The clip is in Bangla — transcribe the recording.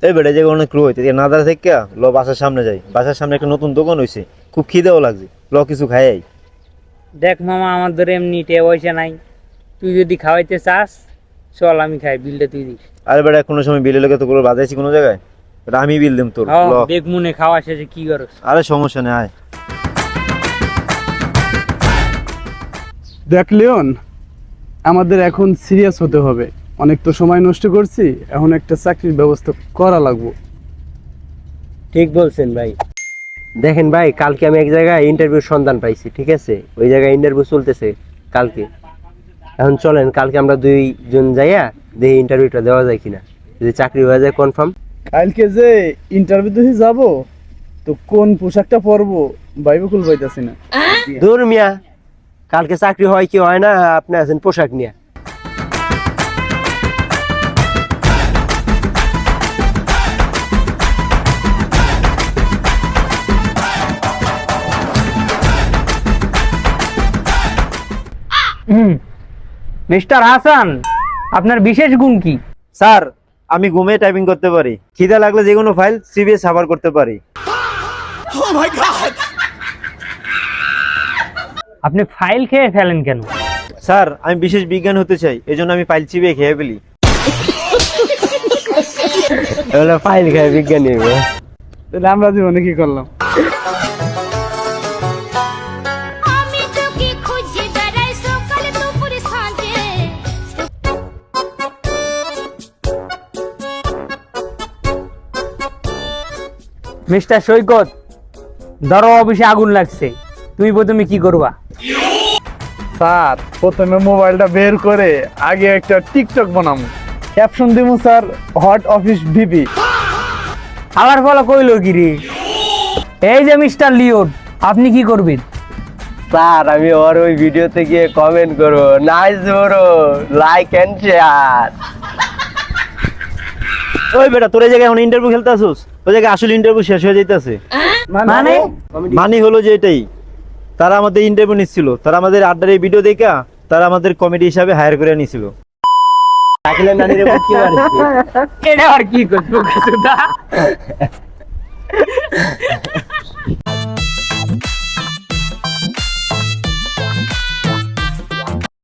এই বেটা যে অনেক ক্রু হইতে না দাঁড়া থেকে ল বাসার সামনে যাই, বাসার সামনে একটা নতুন দোকান হইছে, খুব খিদেও লাগছে, ল কিছু খাই আই। দেখ মামা, আমাদের এমনি টে পয়সা নাই, তুই যদি খাওয়াইতে চাস চল আমি খাই, বিলটা তুই দিস। আরে বেটা কোনো সময় বিলের লোকে তো কোনো বাজাইছি কোনো জায়গায়, এটা আমি বিল দিম তোর, ল। দেখ মনে খাওয়া শেষে কি করস। আরে সমস্যা নেই, আয়। দেখ লিওন, আমাদের এখন সিরিয়াস হতে হবে। অনেক তো সময় নষ্ট করছি, এখন একটা চাকরির ব্যবস্থা করা লাগবে। ঠিক বলছেন ভাই। দেখেন ভাই, কালকে আমি এক জায়গায় ইন্টারভিউ সন্ধান পাইছি, ঠিক আছে? ওই জায়গায় ইন্টারভিউ চলতেছে কালকে। এখন চলেন কালকে আমরা দুইজন যাইয়া দেখি ইন্টারভিউটা দেওয়া যায় কিনা, যদি চাকরি হয়ে যায় কনফার্ম। কালকে যে ইন্টারভিউ দিতে যাব, তো কোন পোশাকটা পরবো বাইবকুল পাইতাছি না। দূর মিয়া, কালকে চাকরি হয় কি হয় না, আপনি আছেন পোশাক নিয়ে। মিস্টার হাসান, আপনার বিশেষ গুণ কি? স্যার, আমি ঘুমে টাইপিং করতে পারি, খিদা লাগলে যে কোনো ফাইল সিবিএস সাভার করতে পারি। আপনি ফাইল খেয়ে ফেলেন কেন? স্যার, আমি বিশেষ বিজ্ঞান হতে চাই, এজন্য আমি ফাইল চিবিয়ে খেয়ে ফেলি। এগুলো ফাইল খায় বিজ্ঞানী। তাহলে আমরা জীবনে কি করলাম? আমি তোকে খুঁজে বেড়াই সকালে দুপুরে সাঁঝে। মিস্টার সৈকত, ধরো অফিসে আগুন লাগছে, তুমি প্রথমে কি করবা? স্যার, প্রথমে মোবাইলটা বের করে আগে একটা টিকটক বানাবো, ক্যাপশন দিব স্যার হট অফিস ভিপি। আবার বলো কইলো কি রে? এই যে মিস্টার লিওন, আপনি কি করবেন? স্যার, আমি ওর ওই ভিডিওতে গিয়ে কমেন্ট করবো, nice bro, like and share. ওই বেটা, তোর এই জায়গায় এখন ইন্টারভিউ খেলতে আসুস, ওই জায়গায় আসলে ইন্টারভিউ শেষ হয়ে যাইতেছে। মানে মানে হলো যে এটাই, তারা আমাদের ইন্টারভিউ নিচ্ছিল, তারা আমাদের আড্ডার এই ভিডিও দেখা তারা আমাদের কমেডি হিসাবে হায়ার করে নিছিল। শাকিলের নানির উপর কি মারিস? এটা আর কি করবো?